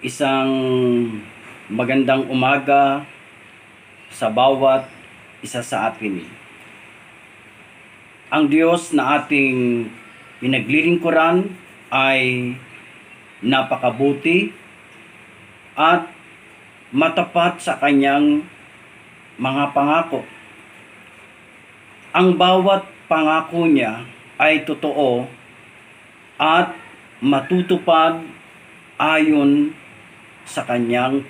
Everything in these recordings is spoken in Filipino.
Isang magandang umaga sa bawat isa sa atin. Ang Diyos na ating pinaglilingkuran ay napakabuti at matapat sa kanyang mga pangako. Ang bawat pangako niya ay totoo at matutupad ayon sa kanyang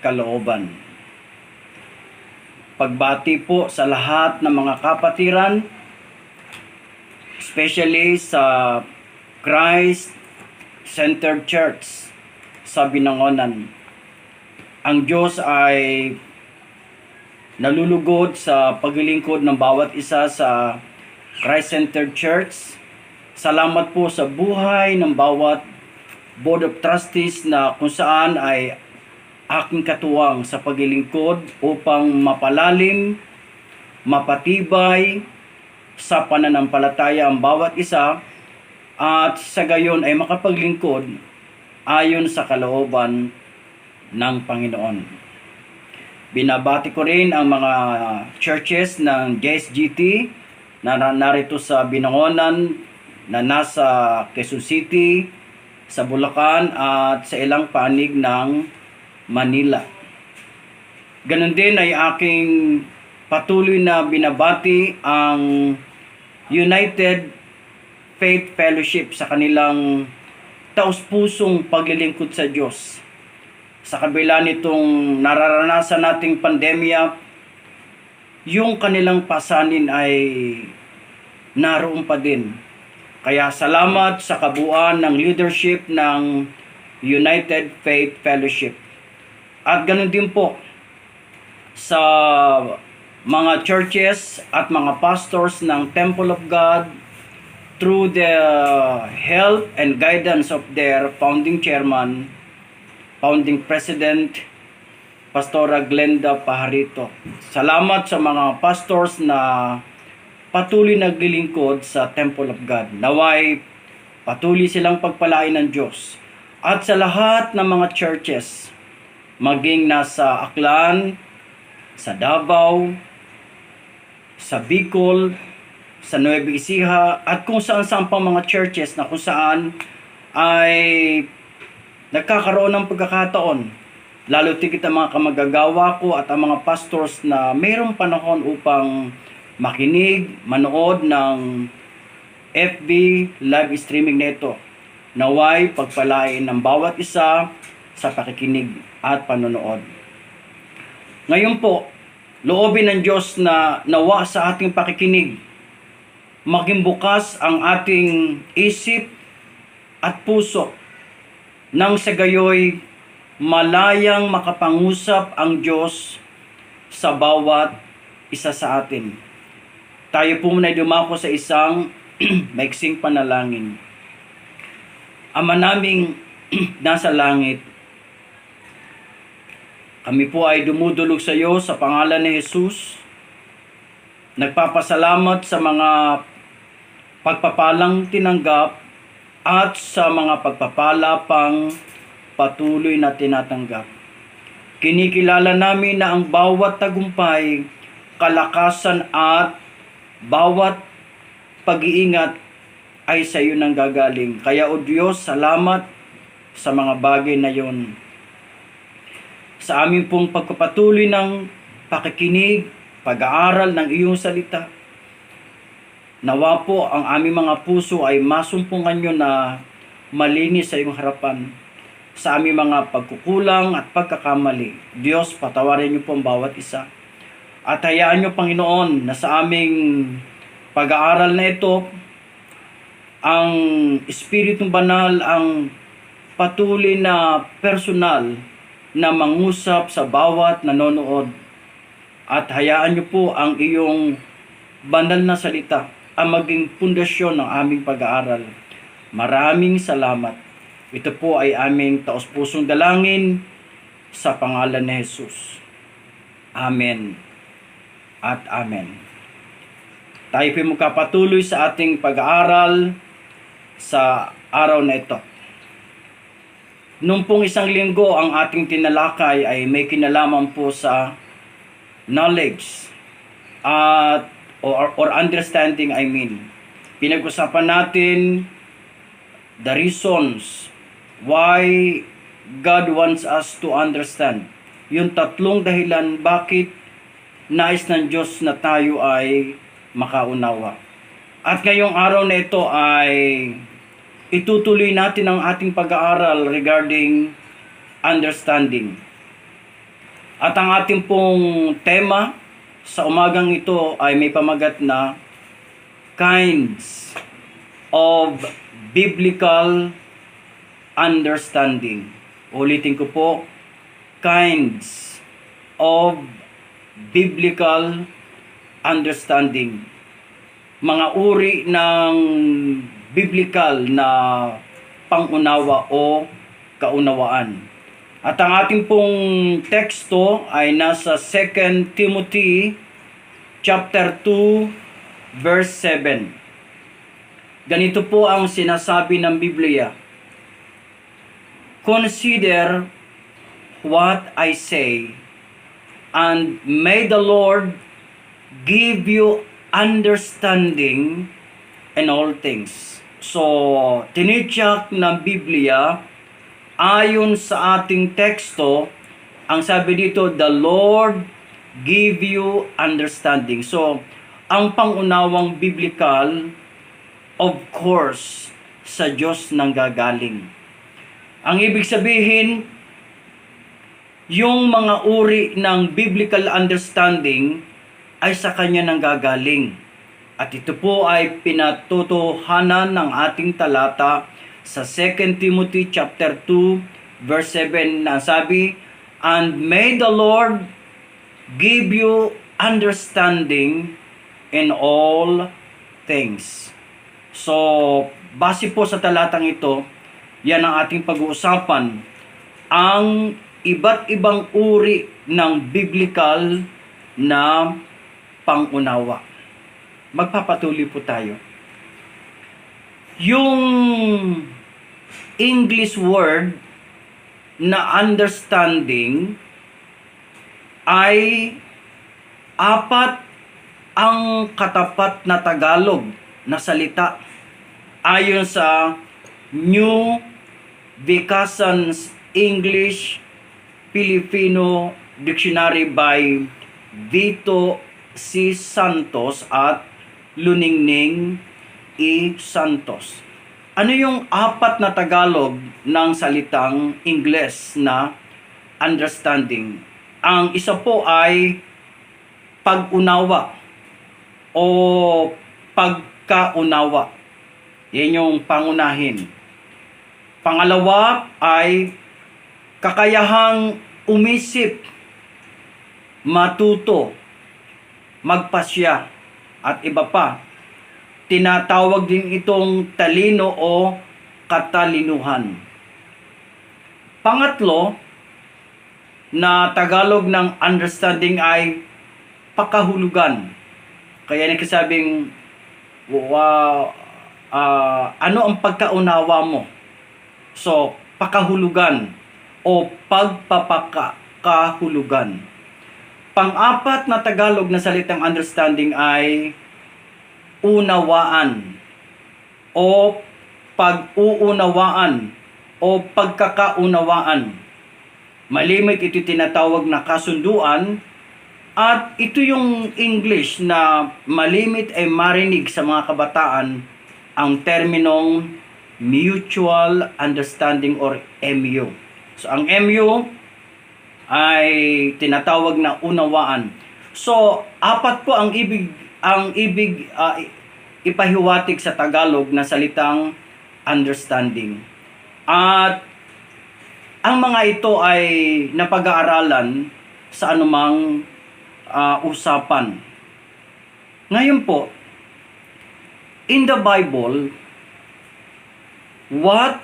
kalooban. Pagbati po sa lahat ng mga kapatiran, especially sa Christ-Centered Church sa Binangonan. Ang Diyos ay nalulugod sa paglilingkod ng bawat isa sa Christ-Centered Church. Salamat po sa buhay ng bawat Board of Trustees na kung saan ay aking katuwang sa paglilingkod upang mapalalim, mapatibay sa pananampalataya ang bawat isa at sa gayon ay makapaglingkod ayon sa kalooban ng Panginoon. Binabati ko rin ang mga churches ng JSGT na narito sa Binangonan, na nasa Quezon City, sa Bulacan at sa ilang panig ng Manila. Ganon din ay aking patuloy na binabati ang United Faith Fellowship sa kanilang taus-pusong paglilingkod sa Diyos. Sa kabila nitong nararanasan nating pandemya, yung kanilang pasanin ay naroon pa din. Kaya salamat sa kabuuan ng leadership ng United Faith Fellowship. At ganoon din po sa mga churches at mga pastors ng Temple of God through the help and guidance of their founding chairman, founding president, Pastora Glenda Pajarito. Salamat sa mga pastors na patuloy naglilingkod sa Temple of God. Naway patuloy silang pagpalain ng Diyos. At sa lahat ng mga churches, maging nasa Aklan, sa Davao, sa Bicol, sa Nueva Ecija, at kung saan-saan pang mga churches na kung saan ay nagkakaroon ng pagkakataon, lalo tigit ang mga kamagagawa ko at ang mga pastors na mayroong panahon upang makinig, manood ng FB live streaming nito. Naway pagpalain ng bawat isa sa pakikinig at panonood. Ngayon po, loobin ng Diyos na nawa sa ating pakikinig, maging bukas ang ating isip at puso nang sa gayoy malayang makapangusap ang Diyos sa bawat isa sa atin. Tayo po muna dumako sa isang maiksing panalangin. Ama naming nasa langit, kami po ay dumudulog sa iyo sa pangalan ni Jesus. Nagpapasalamat sa mga pagpapalang tinanggap at sa mga pagpapala pang patuloy na tinatanggap. Kinikilala namin na ang bawat tagumpay, kalakasan at bawat pag-iingat ay sa iyo nang gagaling. Kaya o Diyos, salamat sa mga bagay na yon. Sa aming pong pagpapatuloy ng pakikinig, pag-aaral ng iyong salita, nawa po ang aming mga puso ay masumpungan nyo na malinis sa iyong harapan. Sa aming mga pagkukulang at pagkakamali, Diyos, patawarin niyo po ang bawat isa. At hayaan niyo, Panginoon, na sa aming pag-aaral na ito, ang Espiritong Banal ang patuloy na personal na mangusap sa bawat nanonood. At hayaan niyo po ang iyong banal na salita ang maging pundasyon ng aming pag-aaral. Maraming salamat. Ito po ay aming taos-pusong dalangin sa pangalan ni Jesus. Amen at amen. Tayo po magkapatuloy sa ating pag-aaral sa araw na ito. Nung pong isang linggo, ang ating tinalakay ay may kinalaman po sa knowledge at or understanding, I mean. Pinag-usapan natin the reasons why God wants us to understand. Yung tatlong dahilan bakit nais ng Diyos na tayo ay makaunawa. At ngayong araw na ito ay itutuloy natin ang ating pag-aaral regarding understanding. At ang ating pong tema sa umagang ito ay may pamagat na kinds of biblical understanding. Ulitin ko po, kinds of biblical understanding. Mga uri ng biblical na pangunawa o kaunawaan. At ang ating pong teksto ay nasa 2 Timothy chapter 2 verse 7. Ganito po ang sinasabi ng Biblia. Consider what I say, and may the Lord give you understanding in all things. So, tinityak ng Biblia, ayon sa ating teksto, ang sabi dito, the Lord give you understanding. So, ang pangunawang biblical, of course, sa Diyos nang gagaling. Ang ibig sabihin, yung mga uri ng biblical understanding ay sa Kanya nang gagaling. At ito po ay pinatotohanan ng ating talata sa 2 Timothy chapter 2 verse 7 na sabi, and may the Lord give you understanding in all things. So, base po sa talatang ito, yan ang ating pag-uusapan, ang iba't ibang uri ng biblical na pangunawa. Magpapatuloy po tayo. Yung English word na understanding ay apat ang katapat na Tagalog na salita ayon sa New Vicassans English Filipino Dictionary by Vito C. Santos at Luningning E. Santos. Ano yung apat na Tagalog ng salitang Ingles na understanding? Ang isa po ay pag-unawa o pagkaunawa. Yan yung pangunahin. Pangalawa ay kakayahang umisip, matuto, magpasya, at iba pa. Tinatawag din itong talino o katalinuhan. Pangatlo, na Tagalog ng understanding ay pakahulugan. Kaya nagsasabing, ano ang pagkaunawa mo? So, pakahulugan o pagpapakahulugan. Pang-apat na Tagalog na salitang understanding ay unawaan o pag-uunawaan o pagkakaunawaan. Malimit ito tinatawag na kasunduan, at ito yung English na malimit ay marinig sa mga kabataan ang terminong mutual understanding or MU. So ang MU ay tinatawag na unawaan. So apat po ang ibig ipahiwatig sa Tagalog na salitang understanding. At ang mga ito ay napag-aaralan sa anumang usapan. Ngayon po, in the Bible, what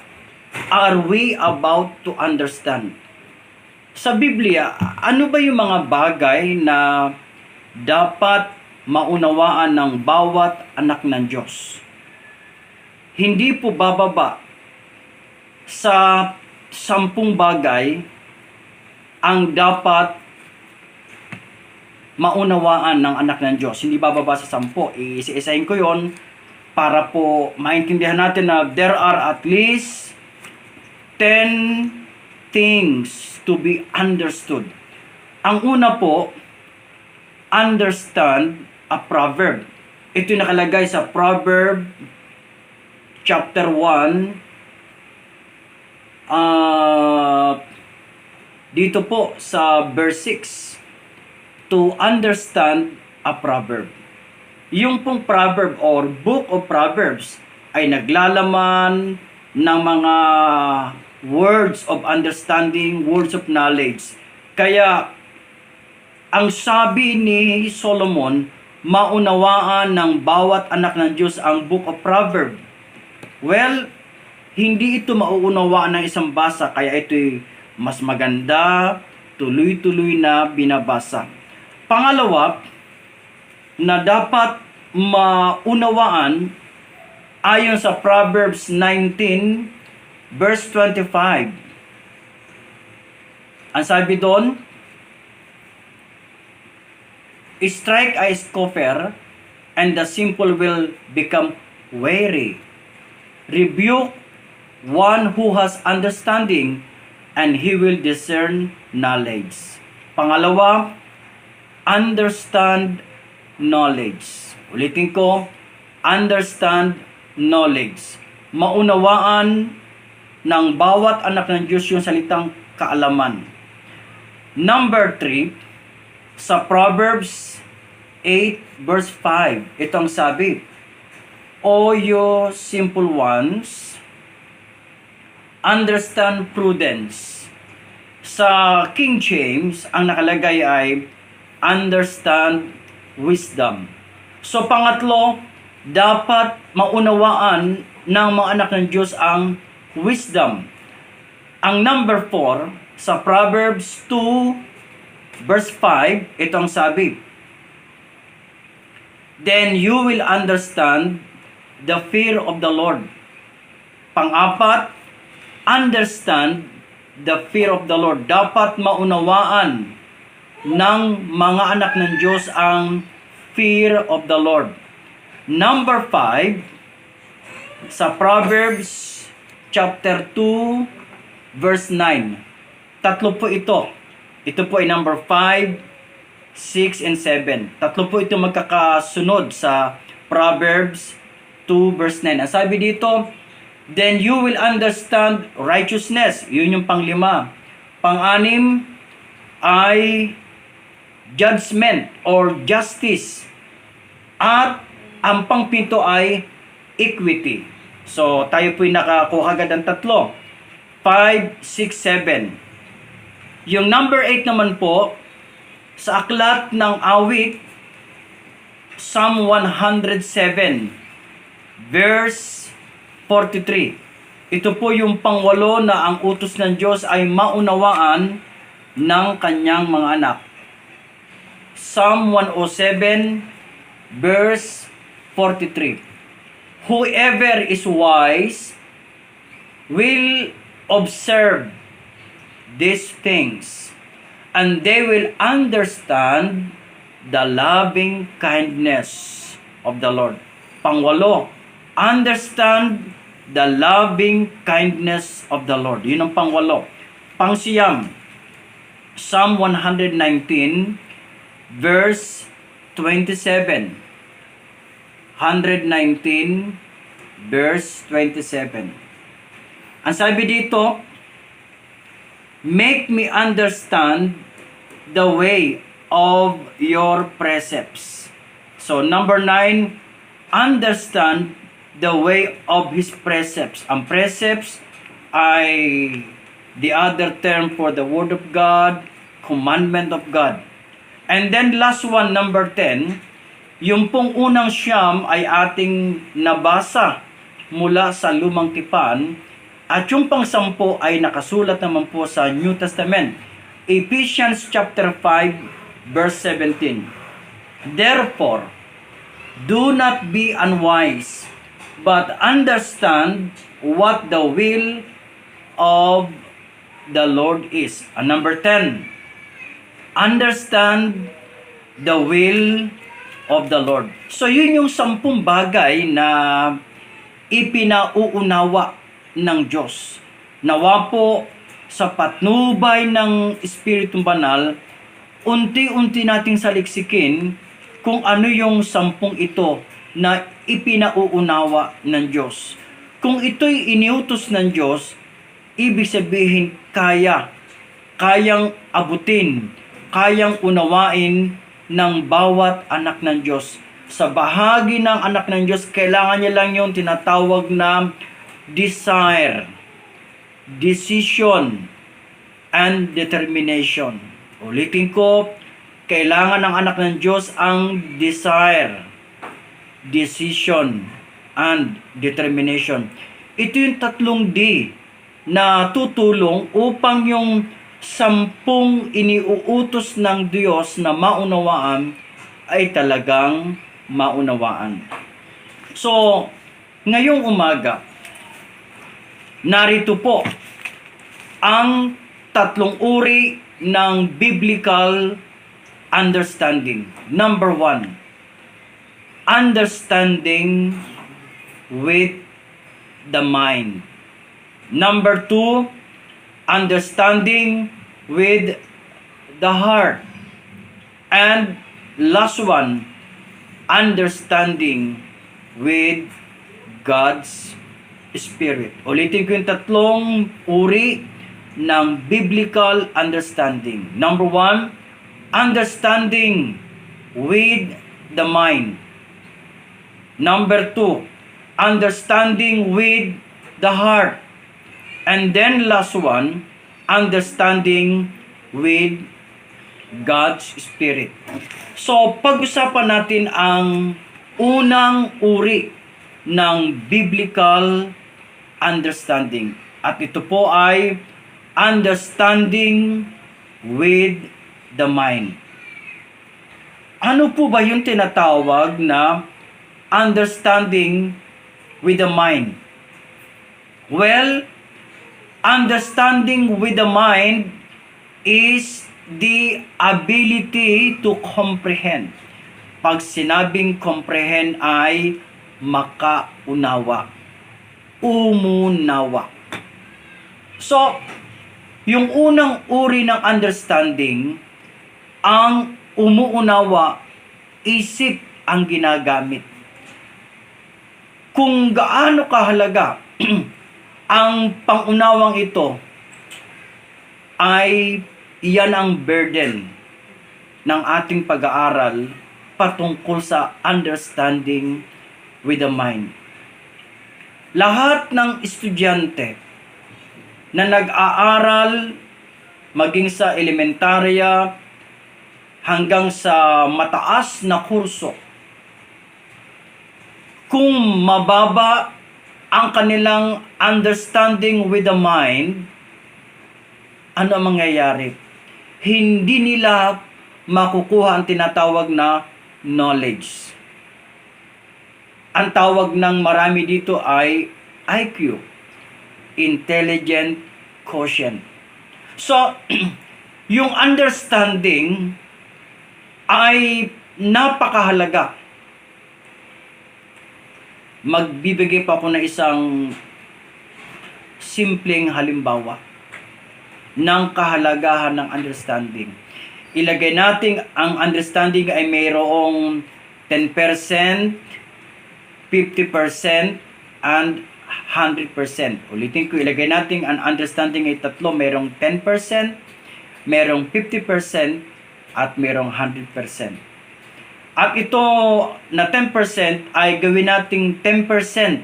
are we about to understand? Sa Biblia, ano ba yung mga bagay na dapat maunawaan ng bawat anak ng Diyos? Hindi po bababa sa 10 bagay ang dapat maunawaan ng anak ng Diyos. Hindi bababa sa 10. Iisa-isahin ko yon para po maintindihan natin na there are at least 10 things to be understood. Ang una po, understand a proverb. Ito yung nakalagay sa Proverb chapter 1. Dito po sa verse 6. To understand a proverb. Yung pong proverb or book of Proverbs ay naglalaman ng mga words of understanding, words of knowledge. Kaya ang sabi ni Solomon, maunawaan ng bawat anak ng Diyos ang book of Proverbs. Well, hindi ito mauunawaan ng isang basa, kaya ito'y mas maganda, tuloy-tuloy na binabasa. Pangalawa, na dapat maunawaan ayon sa Proverbs 19 verse 25. Ang sabi doon, strike a scoffer and the simple will become weary. Rebuke one who has understanding and he will discern knowledge. Pangalawa, understand knowledge. Ulitin ko, understand knowledge. Maunawaan ng bawat anak ng Diyos yung salitang kaalaman. Number 3, sa Proverbs 8 verse 5, itong sabi, O you simple ones, understand prudence. Sa King James, ang nakalagay ay understand wisdom. So pangatlo, dapat maunawaan ng mga anak ng Diyos ang wisdom. Ang number 4, sa Proverbs 2 verse 5, itong sabi, Then you will understand the fear of the Lord. Pang-apat, understand the fear of the Lord. Dapat maunawaan ng mga anak ng Diyos ang fear of the Lord. Number 5, sa Proverbs chapter 2 verse 9. Tatlo po ito. Ito po ay number 5, 6, and 7. Tatlo po ito magkakasunod sa Proverbs 2 verse 9. Ang sabi dito, then you will understand righteousness. Yun yung pang-5. Pang-6 ay judgment or justice. At ang pang-7 ay equity. So, tayo po'y nakakuha agad ng tatlo. 5, 6, 7. Yung number 8 naman po, sa aklat ng awit, Psalm 107, verse 43. Ito po yung pang-8 na ang utos ng Diyos ay maunawaan ng kanyang mga anak. Psalm 107, verse 43. Whoever is wise will observe these things, and they will understand the loving kindness of the Lord. Pang-8, understand the loving kindness of the Lord. Yun ang pang-8. Pang-9, Psalm 119, verse 27. 119, verse 27. Ang sabi dito, make me understand the way of your precepts. So, number 9, understand the way of His precepts. Ang precepts ay the other term for the Word of God, commandment of God. And then last one, number 10, yung pong unang siyam ay ating nabasa mula sa Lumang Tipan, at yung pang-10 ay nakasulat naman po sa New Testament. Ephesians chapter 5, verse 17. Therefore, do not be unwise, but understand what the will of the Lord is. And number 10, understand the will of the Lord. So yun yung 10 bagay na ipinauunawa ng Diyos. Nawa po sa patnubay ng Espiritong Banal, unti-unti nating saliksikin kung ano yung 10 ito na ipinauunawa ng Diyos. Kung ito'y iniutos ng Diyos, ibig sabihin kayang abutin, kayang unawain ng bawat anak ng Diyos. Sa bahagi ng anak ng Diyos, kailangan niya lang yung tinatawag na desire, decision, and determination. Ulitin ko, kailangan ng anak ng Diyos ang desire, decision, and determination. Ito yung 3 D na tutulong upang yung 10 iniuutos ng Diyos na maunawaan ay talagang maunawaan. So, ngayong umaga, narito po ang 3 uri ng biblical understanding. Number 1, understanding with the mind. Number 2, understanding with the heart. And last one, understanding with God's Spirit. Ulitin ko yung 3 uri ng biblical understanding. Number 1, understanding with the mind. Number 2, understanding with the heart. And then last one, understanding with God's Spirit. So, pag-usapan natin ang unang uri ng biblical understanding. At ito po ay understanding with the mind. Ano po ba yung tinatawag na understanding with the mind? Well, understanding with the mind is the ability to comprehend. Pag sinabing comprehend ay makaunawa, umunawa. So, yung unang uri ng understanding, ang umuunawa, isip ang ginagamit. Kung gaano kahalaga ang pangunawang ito, ay iyan ang burden ng ating pag-aaral patungkol sa understanding with the mind. Lahat ng estudyante na nag-aaral maging sa elementarya hanggang sa mataas na kurso, kung mababa ang kanilang understanding with the mind, ano ang mangyayari? Hindi nila makukuha ang tinatawag na knowledge. Ang tawag ng marami dito ay IQ, Intelligent Quotient. So, yung understanding ay napakahalaga. Magbibigay pa ako ng isang simpleng halimbawa ng kahalagahan ng understanding. Ilagay natin ang understanding ay mayroong 10%, 50%, and 100%. Ulitin ko, ilagay natin ang understanding ay 3. Mayroong 10%, mayroong 50%, at mayroong 100%. At ito na 10% ay gawin nating 10%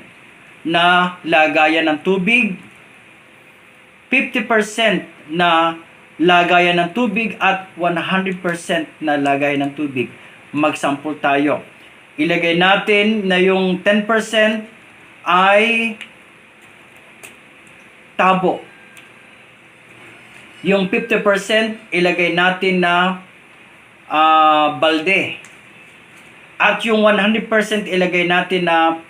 na lagayan ng tubig, 50% na lagayan ng tubig, at 100% na lagayan ng tubig. Magsampol tayo. Ilagay natin na yung 10% ay tabo. Yung 50% ilagay natin na balde. At yung 100% ilagay natin na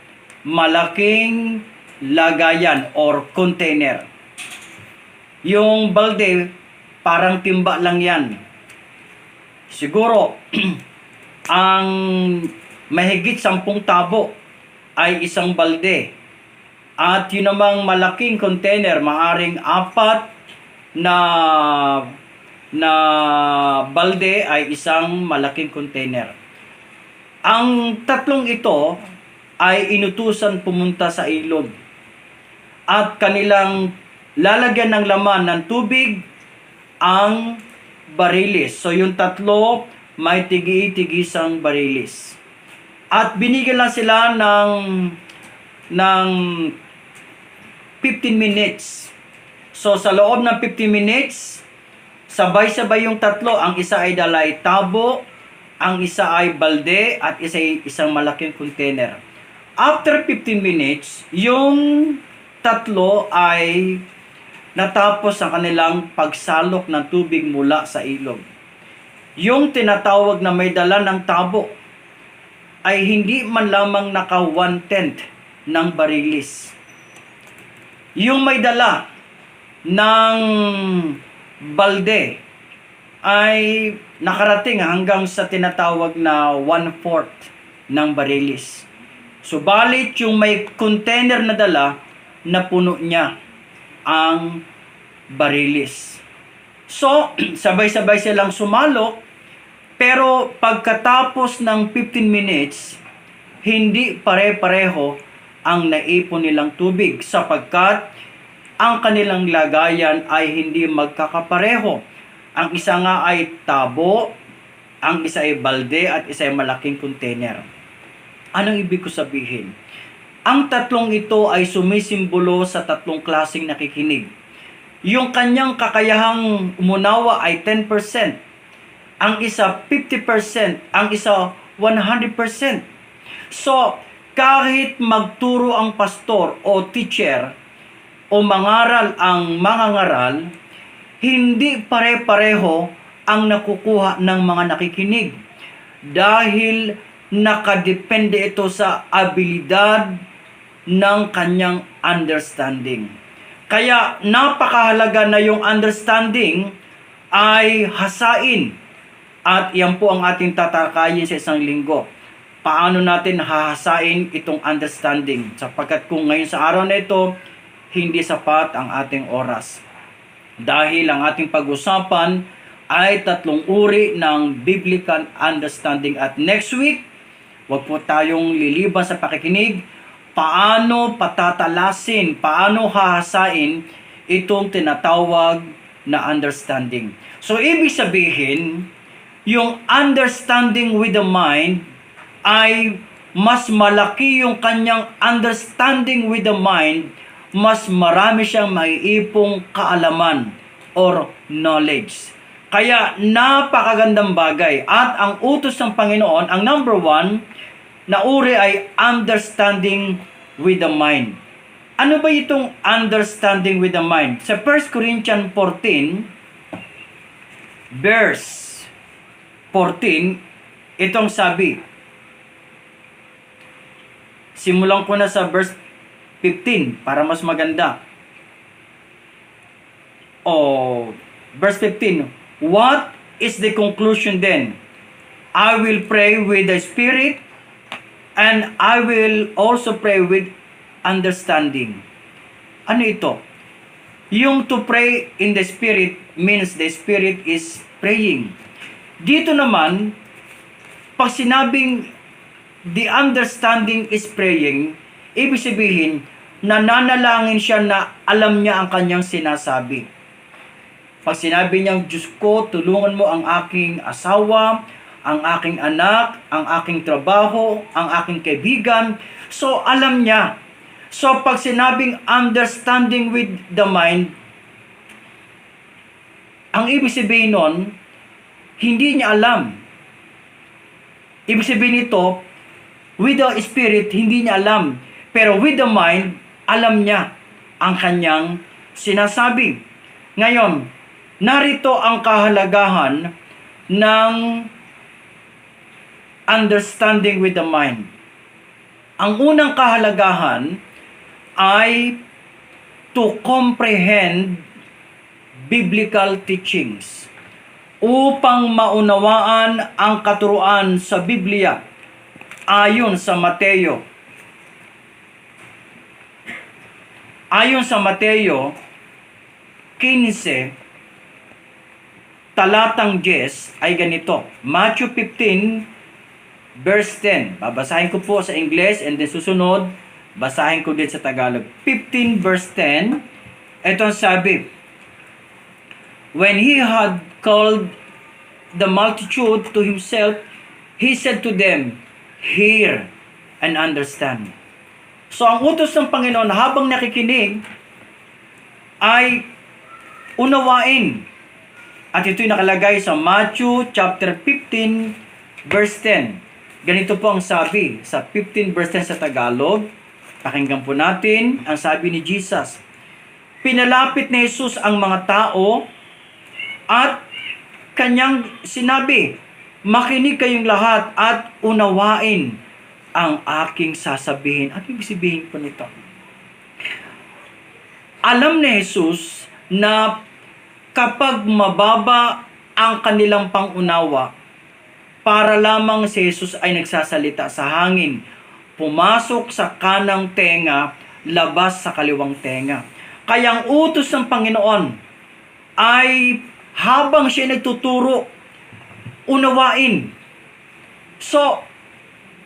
malaking lagayan or container. Yung balde, parang timba lang yan. Siguro, ang mahigit 10 tabo ay isang balde. At yun namang malaking container, maaring 4 na balde ay isang malaking container. Ang tatlong ito ay inutusan pumunta sa ilog at kanilang lalagyan ng laman ng tubig ang barilis. So yung tatlo may tigi-tigisang barilis. At binigyan lang sila ng 15 minutes. So sa loob ng 15 minutes, sabay-sabay yung tatlo. Ang isa ay dalay tabo, ang isa ay balde, at isa ay isang malaking container. After 15 minutes, yung tatlo ay natapos ang kanilang pagsalok ng tubig mula sa ilog. Yung tinatawag na may dala ng tabo ay hindi man lamang naka 1/10 ng barilis. Yung may dala ng balde ay nakarating hanggang sa tinatawag na 1/4 ng barilis. Subalit yung may container na dala, napuno niya ang barilis. So, sabay-sabay silang sumalok, pero pagkatapos ng 15 minutes, hindi pare-pareho ang naipon nilang tubig sapagkat ang kanilang lagayan ay hindi magkakapareho. Ang isa nga ay tabo, ang isa ay balde, at isa ay malaking container. Anong ibig ko sabihin? Ang tatlong ito ay sumisimbolo sa tatlong klaseng nakikinig. Yung kanyang kakayahang umunawa ay 10%. Ang isa 50%, ang isa 100%. So, kahit magturo ang pastor o teacher o mangaral ang mangangaral, hindi pare-pareho ang nakukuha ng mga nakikinig dahil nakadepende ito sa abilidad ng kanyang understanding. Kaya napakahalaga na yung understanding ay hasain. At yan po ang ating tatalakayin sa isang linggo. Paano natin hahasain itong understanding? Sapagkat kung ngayon sa araw na ito, hindi sapat ang ating oras. Dahil ang ating pag-usapan ay 3 uri ng biblical understanding. At next week, wag po tayong liliban sa pakikinig. Paano patatalasin, paano hahasain itong tinatawag na understanding. So, ibig sabihin, yung understanding with the mind ay mas malaki yung kanyang understanding with the mind, mas marami siyang maiipong kaalaman or knowledge. Kaya napakagandang bagay. At ang utos ng Panginoon, ang number 1 na uri ay understanding with the mind. Ano ba itong understanding with the mind? Sa 1 Corinthians 14, verse 14, itong sabi. Simulan ko na sa verse 15 para mas maganda. Verse 15. What is the conclusion then? I will pray with the Spirit, and I will also pray with understanding. Ano ito? Yung to pray in the Spirit means the Spirit is praying. Dito naman, pag sinabing the understanding is praying, ibig sabihin, nananalangin siya na alam niya ang kanyang sinasabi. Pag sinabi niyang, Diyos ko, tulungan mo ang aking asawa, ang aking anak, ang aking trabaho, ang aking kaibigan. So, alam niya. So, pag sinabing understanding with the mind, ang ibig sabihin nun, hindi niya alam. Ibig sabihin nito, with the Spirit, hindi niya alam. Pero with the mind, alam niya ang kanyang sinasabi. Ngayon, narito ang kahalagahan ng understanding with the mind. Ang unang kahalagahan ay to comprehend biblical teachings. Upang maunawaan ang katuruan sa Biblia ayon sa Mateo. Ayon sa Mateo 15, talatang 10 ay ganito. Matthew 15, verse 10. Babasahin ko po sa English and then susunod, basahin ko din sa Tagalog. 15, verse 10. Ito ang sabi. When he had called the multitude to himself, he said to them, hear and understand. So ang utos ng Panginoon habang nakikinig ay unawain. At ito'y nakalagay sa Matthew chapter 15 verse 10. Ganito po ang sabi sa 15 verse 10 sa Tagalog. Pakinggan po natin ang sabi ni Jesus. Pinalapit ni Jesus ang mga tao at kanyang sinabi, makinig kayong lahat at unawain ang aking sasabihin. At ibig sabihin po nito. Alam ni Jesus na kapag mababa ang kanilang pangunawa, para lamang si Jesus ay nagsasalita sa hangin, pumasok sa kanang tenga, labas sa kaliwang tenga. Kaya ang utos ng Panginoon ay habang siya nagtuturo, unawain. So,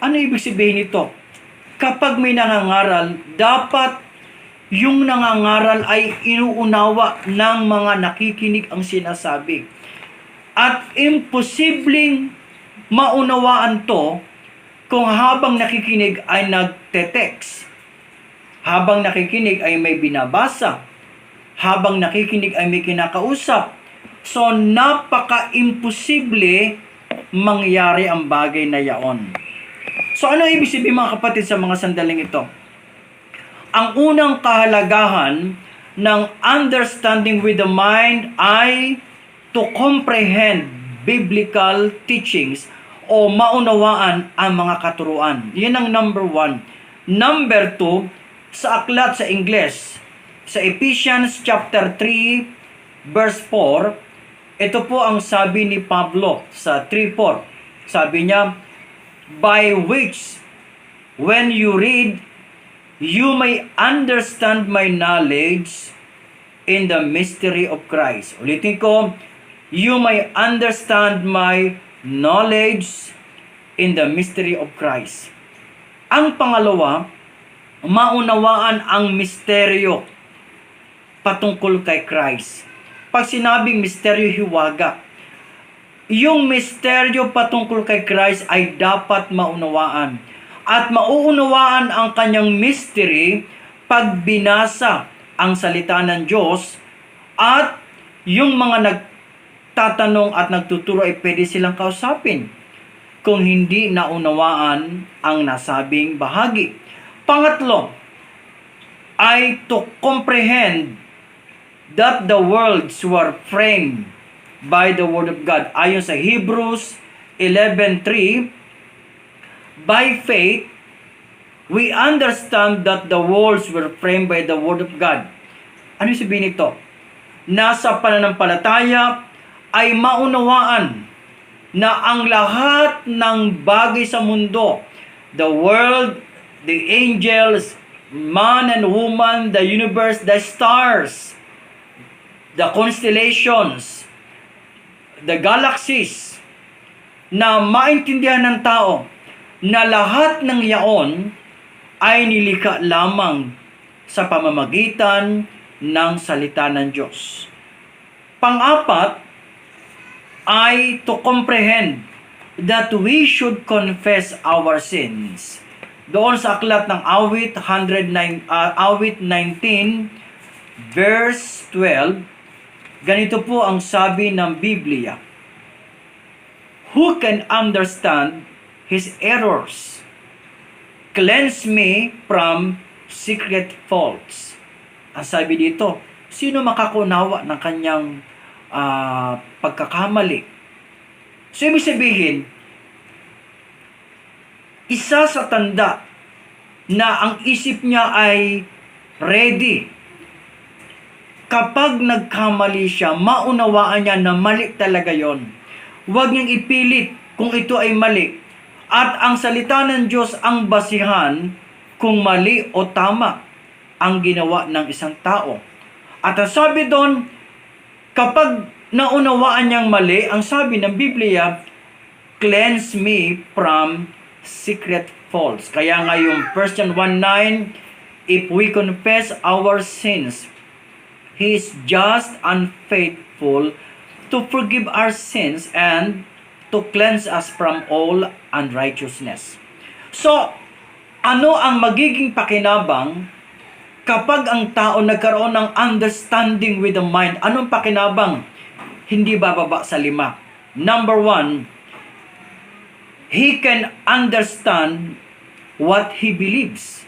ano ibig sabihin nito? Kapag may nangangaral, dapat yung nangangaral ay inuunawa ng mga nakikinig ang sinasabi. At imposibleng maunawaan to kung habang nakikinig ay nagte-text. Habang nakikinig ay may binabasa. Habang nakikinig ay may kinakausap. So, napaka-imposible mangyari ang bagay na yaon. So, ano ibig sabihin mga kapatid sa mga sandaling ito? Ang unang kahalagahan ng understanding with the mind ay to comprehend biblical teachings o maunawaan ang mga katuruan. Yan ang number 1. Number 2, sa aklat sa Ingles, sa Ephesians chapter 3, verse 4, ito po ang sabi ni Pablo sa 3:4. Sabi niya, by which, when you read, you may understand my knowledge in the mystery of Christ. Ulitin ko, you may understand my knowledge in the mystery of Christ. Ang pangalawa, maunawaan ang misteryo patungkol kay Christ. Pag sinabing misteryo, hiwaga. Yung misteryo patungkol kay Christ ay dapat maunawaan. At mauunawaan ang kanyang mystery pag binasa ang salita ng Diyos at yung mga nagtatanong at nagtuturo ay pwede silang kausapin kung hindi naunawaan ang nasabing bahagi. Pangatlo ay to comprehend that the worlds were framed by the Word of God. Ayon sa Hebrews 11:3, by faith, we understand that the worlds were framed by the Word of God. Ano sabihin nito? Nasa pananampalataya ay maunawaan na ang lahat ng bagay sa mundo, the world, the angels, man and woman, the universe, the stars, the constellations, the galaxies, na maintindihan ng tao na lahat ng yaon ay nilikha lamang sa pamamagitan ng salita ng Diyos. Pang-apat ay to comprehend that we should confess our sins. Doon sa aklat ng awit 19 verse 12, ganito po ang sabi ng Biblia. Who can understand his errors? Cleanse me from secret faults. Ang sabi dito, sino makakunawa ng kanyang pagkakamali? So, ibig sabihin, isa sa tanda na ang isip niya ay ready kapag nagkamali siya, maunawaan niya na mali talaga yon. Huwag niyang ipilit kung ito ay mali. At ang salita ng Diyos ang basihan kung mali o tama ang ginawa ng isang tao. At ang sabi doon, kapag naunawaan niyang mali, ang sabi ng Biblia, cleanse me from secret faults. Kaya nga yung 1 John 1:9, if we confess our sins, He is just and faithful to forgive our sins and to cleanse us from all unrighteousness. So, ano ang magiging pakinabang kapag ang tao nagkaroon ng understanding with the mind? Anong pakinabang? Hindi bababa sa 5. Number 1, he can understand what he believes.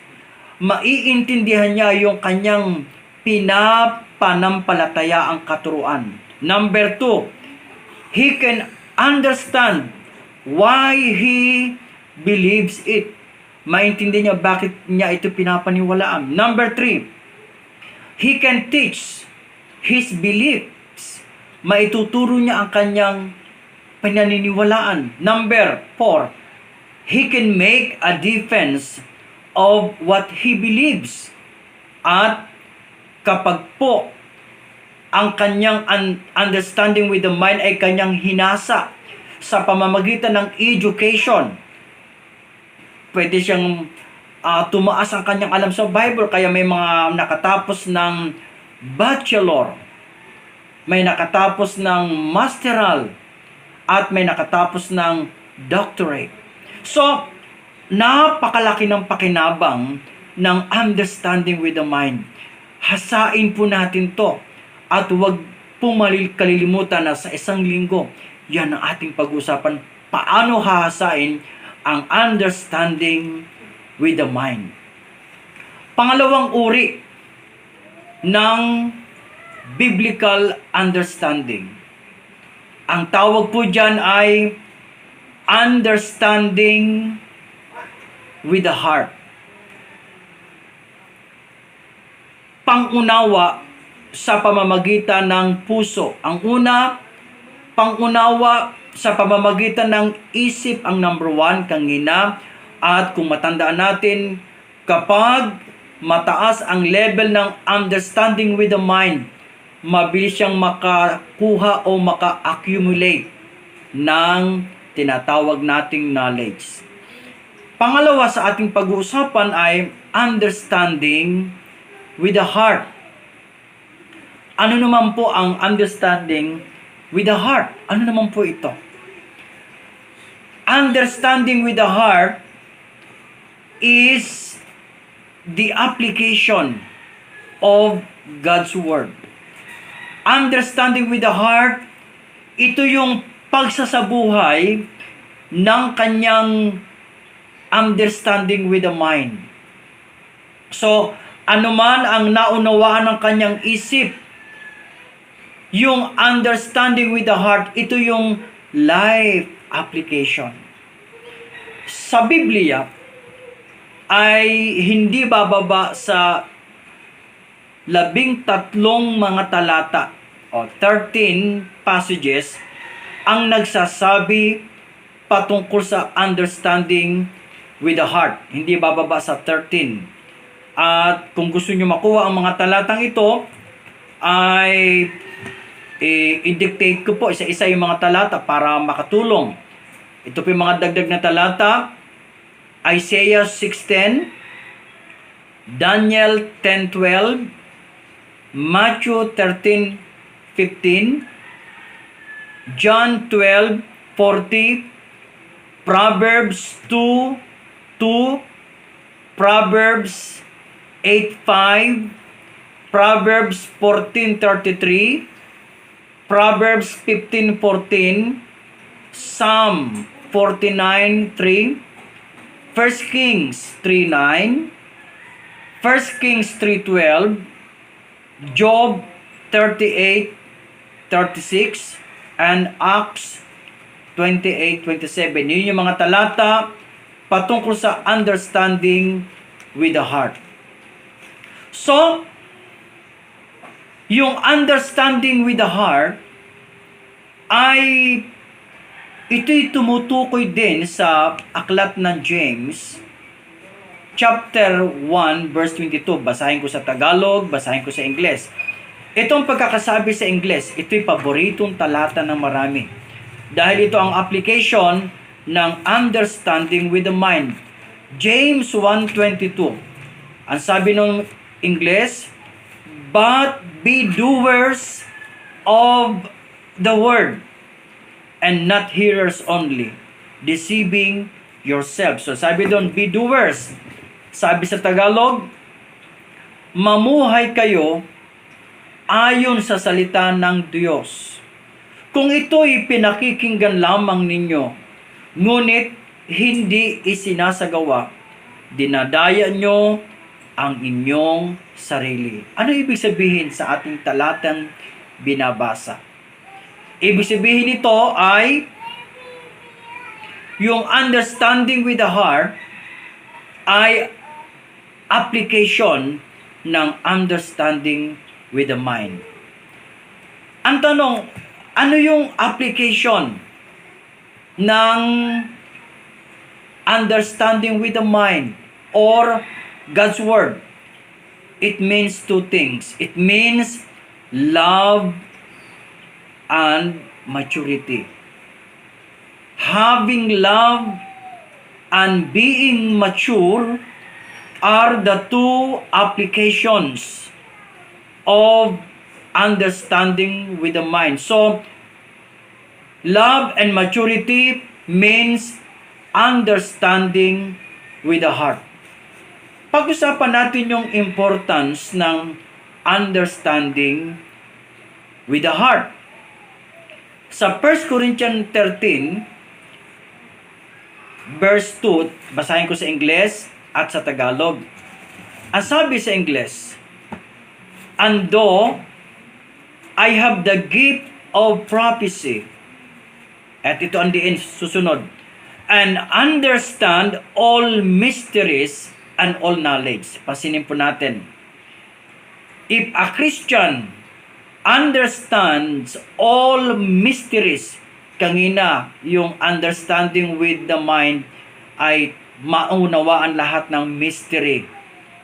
Maiintindihan niya yung kanyang pinapanampalataya ang katuruan. Number 2, he can understand why he believes it. Maintindihan niya bakit niya ito pinapaniwalaan. Number 3, he can teach his beliefs. Maituturo niya ang kanyang pinaniniwalaan. Number 4, he can make a defense of what he believes. At kapag po ang kanyang understanding with the mind ay kanyang hinasa sa pamamagitan ng education, pwede siyang tumaas ang kanyang alam sa Bible. Kaya may mga nakatapos ng bachelor, may nakatapos ng masteral, at may nakatapos ng doctorate. So, napakalaki ng pakinabang ng understanding with the mind. Hasain po natin to. At huwag kalilimutan na sa isang linggo, yan ang ating pag-usapan. Paano hahasain ang understanding with the mind. Pangalawang uri ng biblical understanding. Ang tawag po dyan ay understanding with the heart. Pangunawa sa pamamagitan ng puso. Ang una, pangunawa sa pamamagitan ng isip, ang number 1 kanina. At kung matandaan natin, kapag mataas ang level ng understanding with the mind, mabilis siyang makakuha o maka-accumulate ng tinatawag nating knowledge. Pangalawa sa ating pag-uusapan ay understanding with the heart. Ano naman po ang understanding with the heart? Ano naman po ito? Understanding with the heart is the application of God's Word. Understanding with the heart, ito yung pagsasabuhay ng kanyang understanding with the mind. So, anuman ang naunawaan ng kanyang isip, yung understanding with the heart, ito yung life application. Sa Biblia ay hindi bababa sa 13 mga talata o 13 passages ang nagsasabi patungkol sa understanding with the heart. Hindi bababa sa 13. At kung gusto nyo makuha ang mga talatang ito, ay i-dictate ko po isa-isa yung mga talata para makatulong. Ito po yung mga dagdag na talata: Isaiah 6:10, Daniel 10:12, Matthew 13:15, John 12:40, Proverbs 2:2, Proverbs 8:5, Proverbs 14:33, Proverbs 15:14, Psalm 49:3, 1 Kings 3:9, 1 Kings 3:12, Job 38:36, and Acts 28:27. Yun yung mga talata patungkol sa understanding with the heart. So, Yung understanding with the heart ay ito'y tumutukoy din sa aklat ng James, chapter 1, verse 22. Basahin ko sa Tagalog, basahin ko sa Ingles. Itong pagkakasabi sa Ingles, ito'y paboritong talata ng marami. Dahil ito ang application ng understanding with the mind. James 1:22. Ang sabi ng Ingles, but be doers of the word, and not hearers only, deceiving yourselves. So sabi doon, be doers. Sabi sa Tagalog, mamuhay kayo ayon sa salita ng Diyos. Kung ito'y pinakikinggan lamang ninyo, ngunit hindi isinasagawa, dinadaya nyo ang inyong sarili. Ano ibig sabihin sa ating talatang binabasa? Ibig sabihin nito ay yung understanding with the heart ay application ng understanding with the mind. Ang tanong, ano yung application ng understanding with the mind or God's Word? It means two things. It means love and maturity. Having love and being mature are the two applications of understanding with the mind. So, love and maturity means understanding with the heart. Pag-usapan natin yung importance ng understanding with the heart. Sa 1 Corinthians 13, verse 2, basahin ko sa Ingles at sa Tagalog. Ang sabi sa Ingles, and though I have the gift of prophecy, at ito ang diin susunod, and understand all mysteries and all knowledge. Pasinin po natin. If a Christian understands all mysteries, kanina yung understanding with the mind ay maunawaan lahat ng mystery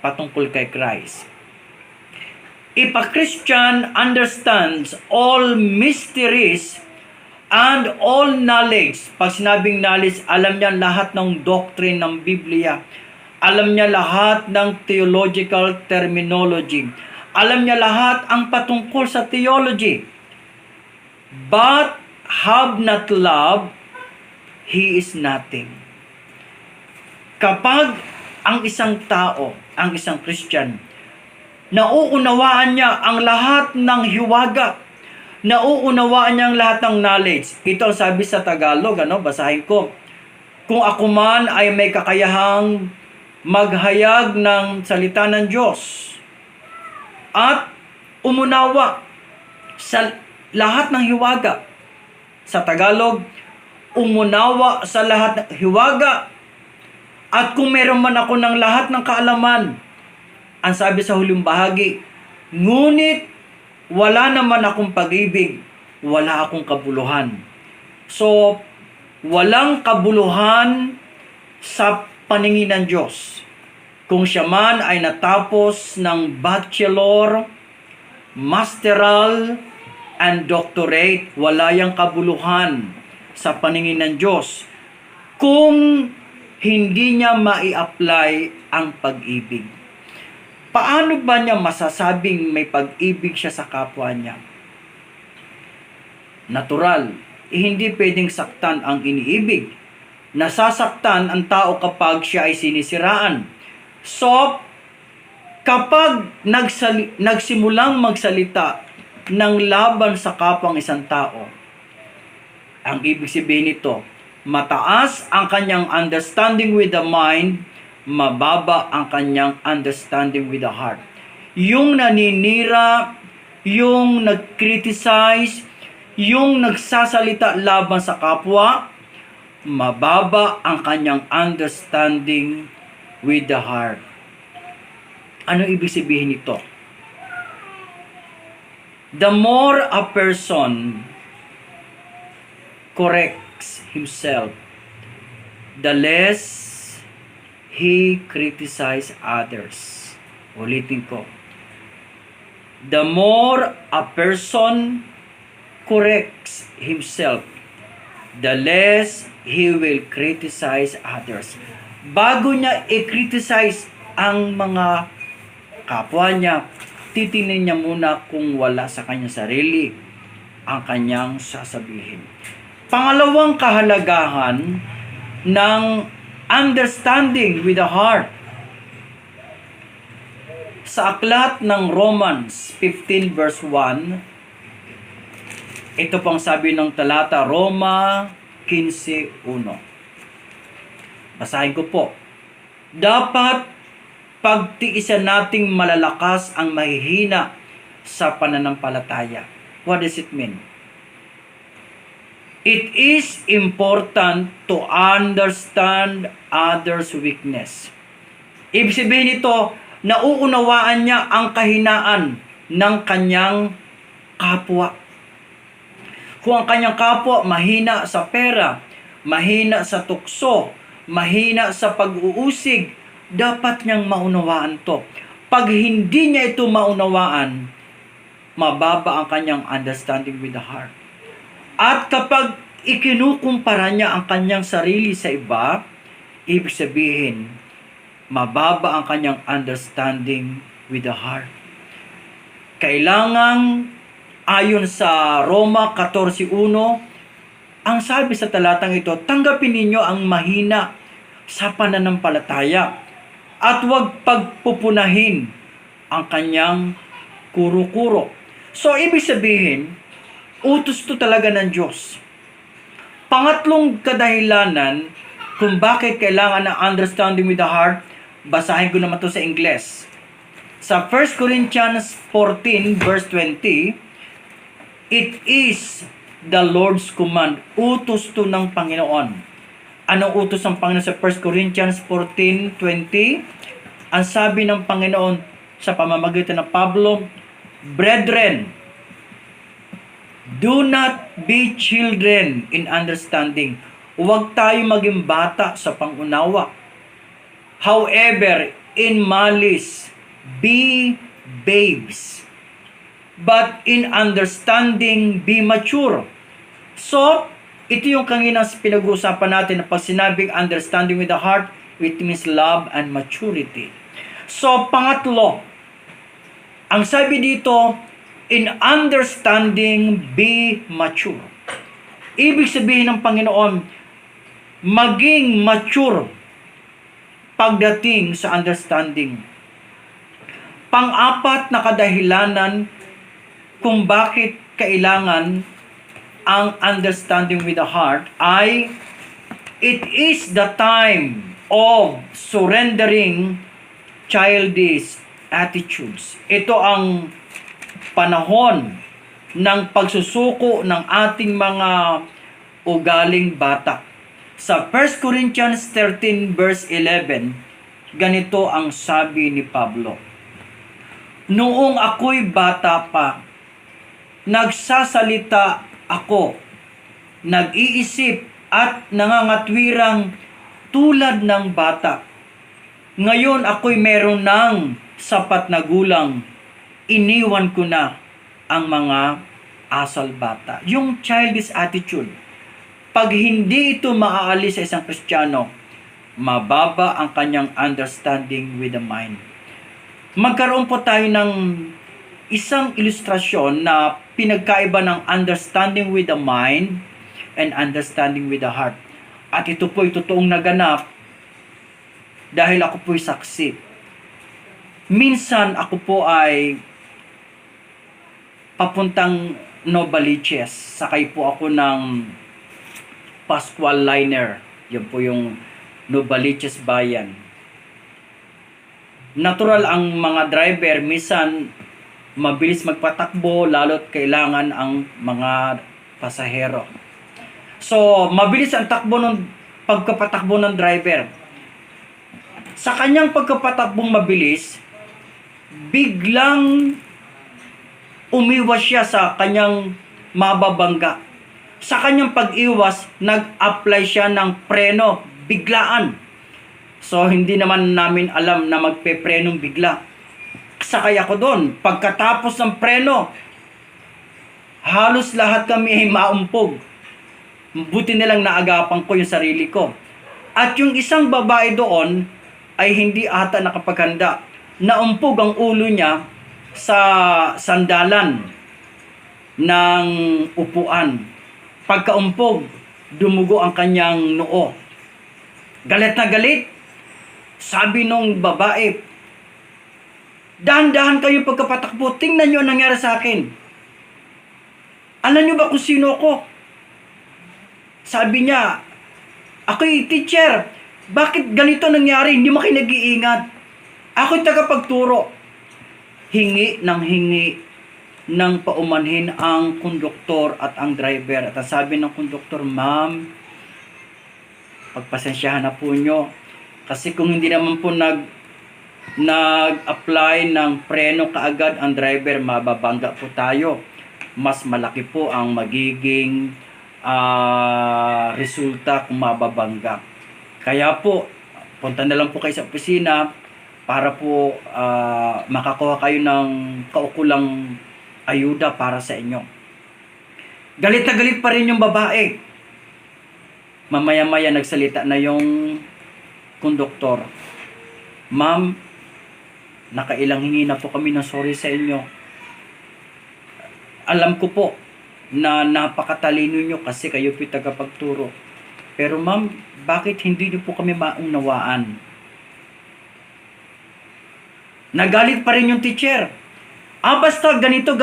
patungkol kay Christ. If a Christian understands all mysteries and all knowledge, pag sinabing knowledge, alam niya lahat ng doctrine ng Biblia, alam niya lahat ng theological terminology, alam niya lahat ang patungkol sa theology, but have not love, he is nothing. Kapag ang isang tao, ang isang Christian, nauunawaan niya ang lahat ng hiwaga, nauunawaan niya ang lahat ng knowledge. Ito ang sabi sa Tagalog, basahin ko. Kung ako man ay may kakayahang maghayag ng salita ng Diyos at umunawa sa lahat ng hiwaga. Sa Tagalog, umunawa sa lahat ng hiwaga. At kung meron man ako ng lahat ng kaalaman, ang sabi sa huling bahagi, ngunit wala naman akong pag-ibig, wala akong kabuluhan. So, walang kabuluhan sa paningin ng Diyos. Kung siya man ay natapos ng bachelor, masteral, and doctorate, wala yang kabuluhan sa paningin ng Diyos kung hindi niya mai-apply ang pag-ibig. Paano ba niya masasabing may pag-ibig siya sa kapwa niya? Natural, hindi pwedeng saktan ang iniibig. Nasasaktan ang tao kapag siya ay sinisiraan. So, kapag nagsimulang magsalita ng laban sa kapwang isang tao, ang ibig sabihin nito, mataas ang kanyang understanding with the mind, mababa ang kanyang understanding with the heart. Yung naninira, yung nag-criticize, yung nagsasalita laban sa kapwa, mababa ang kanyang understanding with the heart. Ano ibig sabihin nito? The more a person corrects himself, the less he criticizes others. Ulitin ko. The more a person corrects himself, the less he will criticize others. Bago niya i-criticize ang mga kapwa niya, titingnan niya muna kung wala sa kanyang sarili ang kanyang sasabihin. Pangalawang kahalagahan ng understanding with the heart. Sa aklat ng Romans 15 verse 1, ito pang sabi ng talata, Roma 15:1. Basahin ko po. Dapat pagtiisan nating malalakas ang mahihina sa pananampalataya. What does it mean? It is important to understand others' weakness. Ibig sabihin nito, nauunawaan niya ang kahinaan ng kanyang kapwa. Kung ang kanyang kapwa mahina sa pera, mahina sa tukso, mahina sa pag-uusig, dapat niyang maunawaan to. Pag hindi niya ito maunawaan, mababa ang kanyang understanding with the heart. At kapag ikinukumpara niya ang kanyang sarili sa iba, ibig sabihin, mababa ang kanyang understanding with the heart. Kailangang, ayon sa Roma 14:1, ang sabi sa talatang ito, tanggapin ninyo ang mahina sa pananampalataya at huwag pagpupunahin ang kanyang kuro-kuro. So, ibig sabihin, utos to talaga ng Diyos. Pangatlong kadahilanan kung bakit kailangan ng understanding with the heart, basahin ko naman to sa Ingles. Sa 1 Corinthians 14 verse 20, it is the Lord's command. Utos to ng Panginoon. Anong utos ng Panginoon sa 1 Corinthians 14:20? Ang sabi ng Panginoon sa pamamagitan ng Pablo, Brethren, do not be children in understanding. Huwag tayo maging bata sa pangunawa. However, in malice, be babes. But in understanding, be mature. So, ito yung kanina pinag-uusapan natin na pag sinabing understanding with the heart, it means love and maturity. So, pangatlo, ang sabi dito, in understanding, be mature. Ibig sabihin ng Panginoon, maging mature pagdating sa understanding. Pang-apat na kadahilanan kung bakit kailangan ang understanding with the heart ay it is the time of surrendering childish attitudes. Ito ang panahon ng pagsusuko ng ating mga ugaling bata. Sa 1 Corinthians 13 verse 11, ganito ang sabi ni Pablo. Noong ako'y bata pa, nagsasalita ako, nag-iisip at nangangatwirang tulad ng bata. Ngayon ako'y meron ng sapat na gulang, iniwan ko na ang mga asal bata. Yung childish attitude, pag hindi ito maaalis sa isang Kristiyano, mababa ang kanyang understanding with the mind. Magkaroon po tayo ng isang ilustrasyon na pinagkaiba ng understanding with the mind and understanding with the heart. At ito po'y totoong naganap dahil ako po'y saksi. Minsan ako po ay papuntang Novaliches. Sakay po ako ng Pascual Liner. Yan po yung Novaliches Bayan. Natural ang mga driver, minsan mabilis magpatakbo, lalo't kailangan ang mga pasahero. So, mabilis ang takbo ng pagkapatakbo ng driver. Sa kanyang pagkapatakbong mabilis, biglang umiwas siya sa kanyang mababangga. Sa kanyang pag-iwas, nag-apply siya ng preno, biglaan. So, hindi naman namin alam na magpe-prenong bigla. Sakay ako doon. Pagkatapos ng preno, halos lahat kami ay maumpog. Buti nilang naagapan ko yung sarili ko. At yung isang babae doon ay hindi ata nakapaghanda. Naumpog ang ulo niya sa sandalan ng upuan. Pagkaumpog, dumugo ang kanyang noo. Galit na galit. Sabi nung babae, dahan-dahan kayo pagkapatakbo. Tingnan nyo ang nangyari sa akin. Alam nyo ba kung sino ako? Sabi niya, ako'y teacher. Bakit ganito nangyari? Hindi mo kayo nag-iingat. Ako'y tagapagturo. Hingi ng paumanhin ang konduktor at ang driver. At sabi ng konduktor, ma'am, pagpasensyahan na po nyo. Kasi kung hindi naman po nag-apply ng preno kaagad ang driver, mababangga po tayo. Mas malaki po ang magiging resulta kung mababangga. Kaya po, punta na lang po kayo sa opisina para po makakuha kayo ng kaukulang ayuda para sa inyo. Galit na galit pa rin yung babae. Mamaya-maya nagsalita na yung konduktor. Ma'am, nakailang hingi na po kami ng sorry sa inyo. Alam ko po na napakatalino nyo kasi kayo po tagapagturo. Pero ma'am, bakit hindi nyo po kami maunawaan? Nagalit pa rin yung teacher. Basta ganito.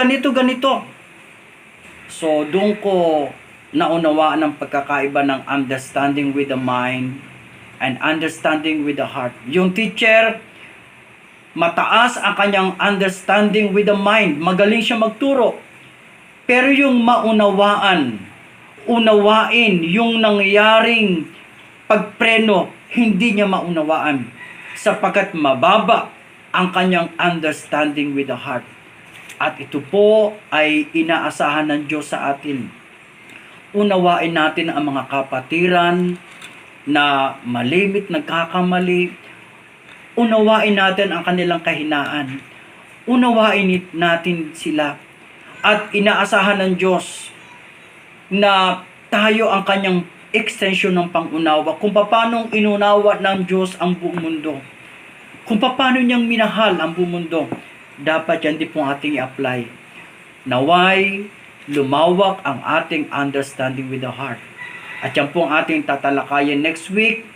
So, doon ko naunawaan ang pagkakaiba ng understanding with the mind and understanding with the heart. Yung teacher, mataas ang kanyang understanding with the mind. Magaling siya magturo. Pero yung unawain yung nangyaring pagpreno, hindi niya maunawaan. Sapagkat mababa ang kanyang understanding with the heart. At ito po ay inaasahan ng Diyos sa atin. Unawain natin ang mga kapatiran na malimit nagkakamali. Unawain natin ang kanilang kahinaan. Unawain natin sila. At inaasahan ng Diyos na tayo ang kanyang extension ng pangunawa. Kung paano inunawa ng Diyos ang buong mundo. Kung paano niyang minahal ang buong mundo. Dapat yan din po ating i-apply. Naway, lumawak ang ating understanding with the heart. At yan po ang ating tatalakayin next week,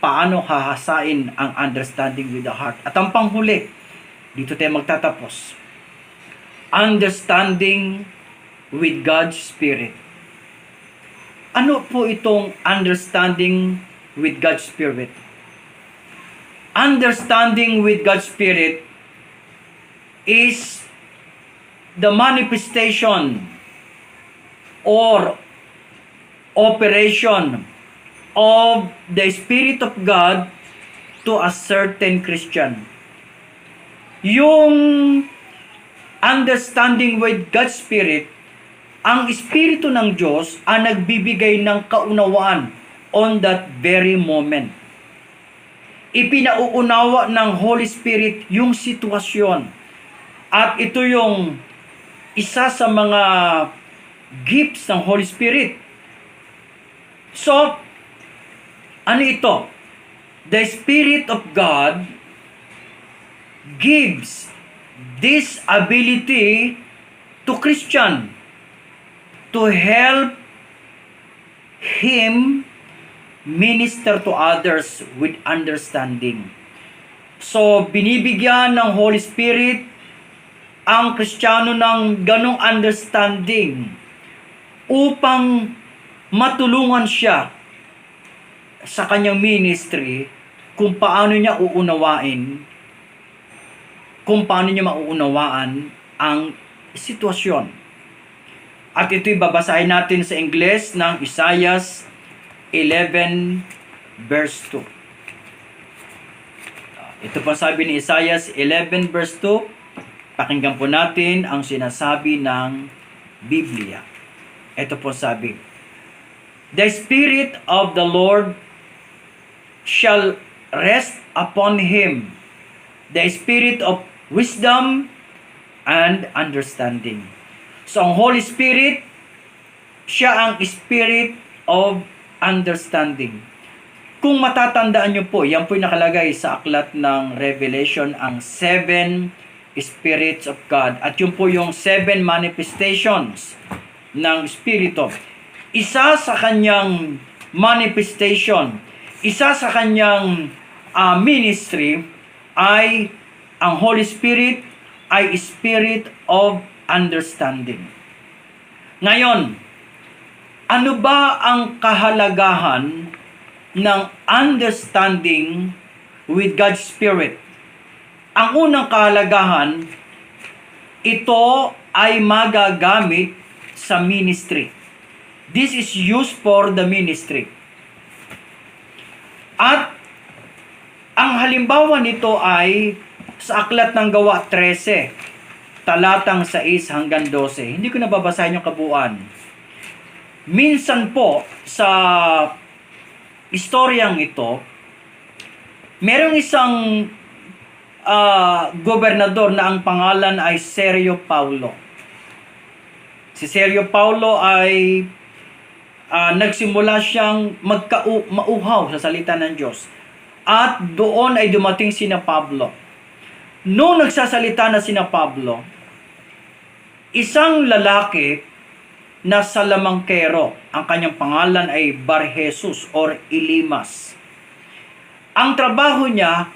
paano hahasain ang understanding with the heart. At ang panghuli, dito tayo magtatapos. Understanding with God's Spirit. Ano po itong understanding with God's Spirit? Understanding with God's Spirit is the manifestation or operation of the Spirit of God to a certain Christian. Yung understanding with God's Spirit, ang Espiritu ng Diyos ang nagbibigay ng kaunawaan on that very moment. Ipinauunawa ng Holy Spirit yung sitwasyon. At ito yung isa sa mga gifts ng Holy Spirit. So, ano ito? The Spirit of God gives this ability to Christian to help him minister to others with understanding. So, binibigyan ng Holy Spirit ang Kristiyano ng ganong understanding upang matulungan siya sa kanyang ministry kung paano niya mauunawaan ang sitwasyon. At ito'y babasahin natin sa Ingles ng Isaiah 11 verse 2. Ito pa sabi ni Isaiah 11 verse 2, Pakinggan po natin ang sinasabi ng Biblia. Ito po sabi, "The Spirit of the Lord shall rest upon him, the Spirit of wisdom and understanding." So ang Holy Spirit, siya ang Spirit of understanding. Kung matatandaan nyo po, yan po yung nakalagay sa aklat ng Revelation, ang 7 Spirits of God. At yun po yung 7 manifestations ng Espiritu. Isa sa kanyang manifestation, isa sa kanyang ministry ay ang Holy Spirit ay Spirit of understanding. Ngayon, ano ba ang kahalagahan ng understanding with God's Spirit? Ang unang kahalagahan, ito ay magagamit sa ministry. This is used for the ministry. At ang halimbawa nito ay sa aklat ng Gawa 13, talatang 6 hanggang 12. Hindi ko nababasahin yung kabuuan. Minsan po sa istoryang ito, merong isang gobernador na ang pangalan ay Sergio Paulo. Si Sergio Paulo ay nagsimula siyang mauhaw sa salita ng Diyos. At doon ay dumating sina Pablo. Noong nagsasalita na sina Pablo, isang lalaki na salamangkero, ang kanyang pangalan ay Bar-Jesus or Elimas. Ang trabaho niya,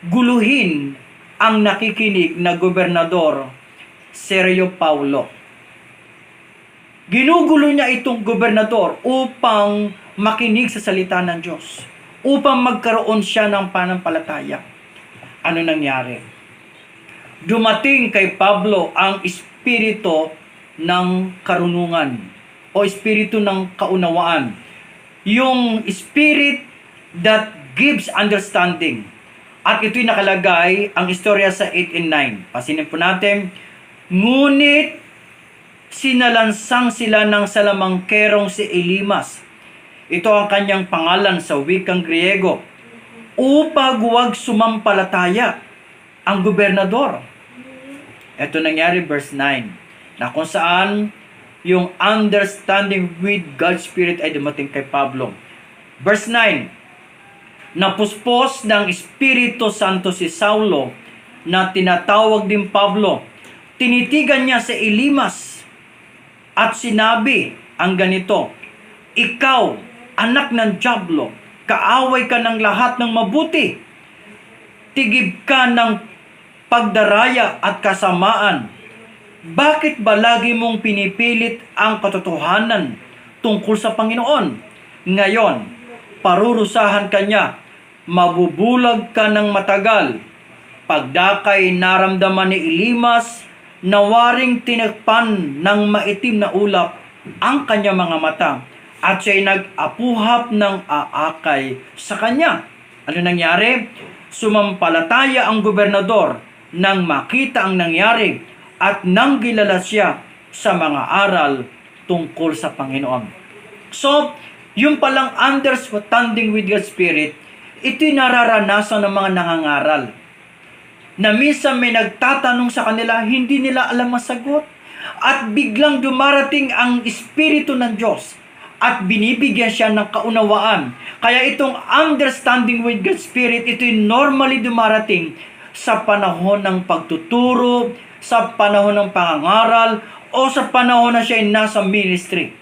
guluhin ang nakikinig na gobernador Sergio Paulo. Ginugulo niya itong gobernador upang makinig sa salita ng Diyos, upang magkaroon siya ng pananampalataya. Ano nangyari? Dumating kay Pablo ang espiritu ng karunungan o espiritu ng kaunawaan. Yung spirit that gives understanding. At ito'y nakalagay ang istorya sa 8 and 9. Pasinin po natin. Ngunit sinalansang sila ng salamangkerong si Elimas. Ito ang kanyang pangalan sa wikang Griego. Upang huwag sumampalataya ang gobernador. Ito nangyari verse 9. Na kung saan yung understanding with God's Spirit ay dumating kay Pablo. Verse 9. Napuspos ng Espiritu Santo si Saulo na tinatawag din Pablo. Tinitigan niya si Elimas at sinabi ang ganito, "Ikaw, anak ng dyablo, kaaway ka ng lahat ng mabuti. Tigib ka ng pagdaraya at kasamaan. Bakit ba lagi mong pinipilit ang katotohanan tungkol sa Panginoon? Ngayon, parurusahan ka niya, mabubulag ka ng matagal." Pagdakay naramdaman ni Elimas na waring tinakpan ng maitim na ulap ang kanyang mga mata at siya'y nag-apuhap ng aakay sa kanya. Ano nangyari? Sumampalataya ang gobernador nang makita ang nangyari at nang gilala siya sa mga aral tungkol sa Panginoon. So, yung palang understanding with God's Spirit, ito'y nararanasan ng mga nangangaral. Na minsan may nagtatanong sa kanila, hindi nila alam masagot. At biglang dumarating ang Espiritu ng Diyos at binibigyan siya ng kaunawaan. Kaya itong understanding with God's Spirit, ito'y normally dumarating sa panahon ng pagtuturo, sa panahon ng pangangaral, o sa panahon na siya ay nasa ministry.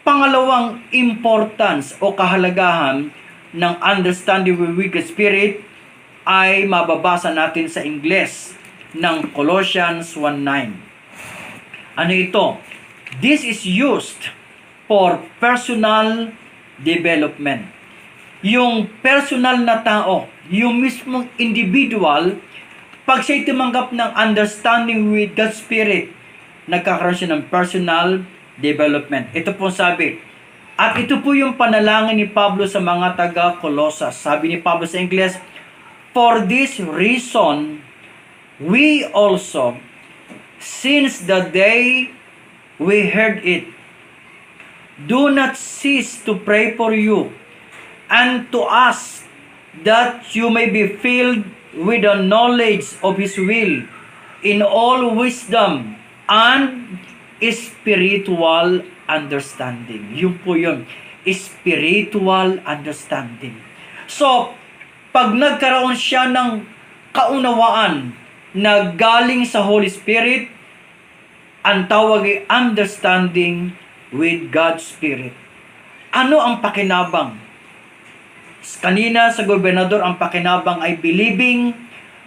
Pangalawang importance o kahalagahan ng understanding with God's Spirit ay mababasa natin sa Ingles ng Colossians 1:9. Ano ito? This is used for personal development. Yung personal na tao, yung mismong individual, pag siya'y tumanggap ng understanding with God's Spirit, nagkakaroon siya ng personal development. Ito po sabi. At ito po yung panalangin ni Pablo sa mga taga-Colosas. Sabi ni Pablo sa Ingles, "For this reason, we also, since the day we heard it, do not cease to pray for you and to ask that you may be filled with the knowledge of His will in all wisdom and spiritual understanding. Yun po yun. Spiritual understanding. So, pag nagkaroon siya ng kaunawaan na galing sa Holy Spirit, ang tawag ay understanding with God's Spirit. Ano ang pakinabang? Kanina sa gobernador, ang pakinabang ay believing.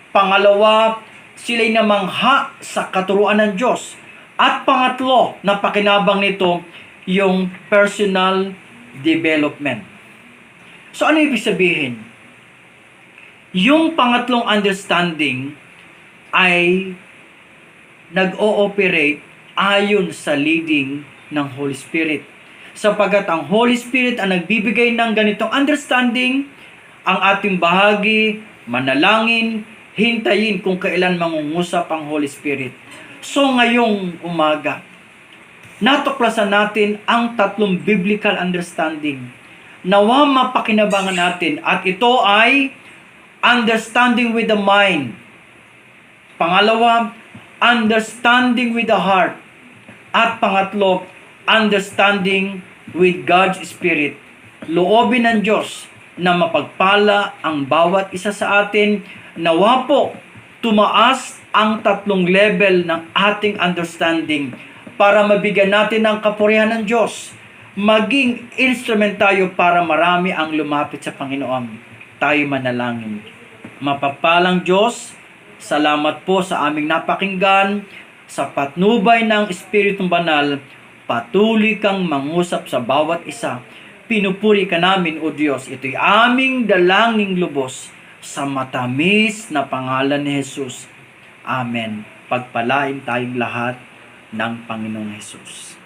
Pangalawa, sila'y namangha sa katuruan ng Diyos. At pangatlo na pakinabang nito, yung personal development. So ano ibig sabihin? Yung pangatlong understanding ay nag-ooperate ayon sa leading ng Holy Spirit. Sapagkat ang Holy Spirit ang nagbibigay ng ganitong understanding, ang ating bahagi, manalangin, hintayin kung kailan mangungusap ang Holy Spirit. So ngayong umaga, natuklasan natin ang tatlong biblical understanding. Nawa mapakinabangan natin at ito ay understanding with the mind. Pangalawa, understanding with the heart. At pangatlo, understanding with God's Spirit. Loobin ng Diyos na mapagpala ang bawat isa sa atin. Nawa po, tumaas ang tatlong level ng ating understanding para mabigyan natin ng kapurihan ng Diyos. Maging instrument tayo para marami ang lumapit sa Panginoon. Tayo manalangin. Mapagpalang Diyos, salamat po sa aming napakinggan. Sa patnubay ng Espiritong Banal, patuloy kang mangusap sa bawat isa. Pinupuri ka namin, O Diyos. Ito'y aming dalangin lubos sa matamis na pangalan ni Jesus. Amen. Pagpalain tayong lahat ng Panginoong Jesus.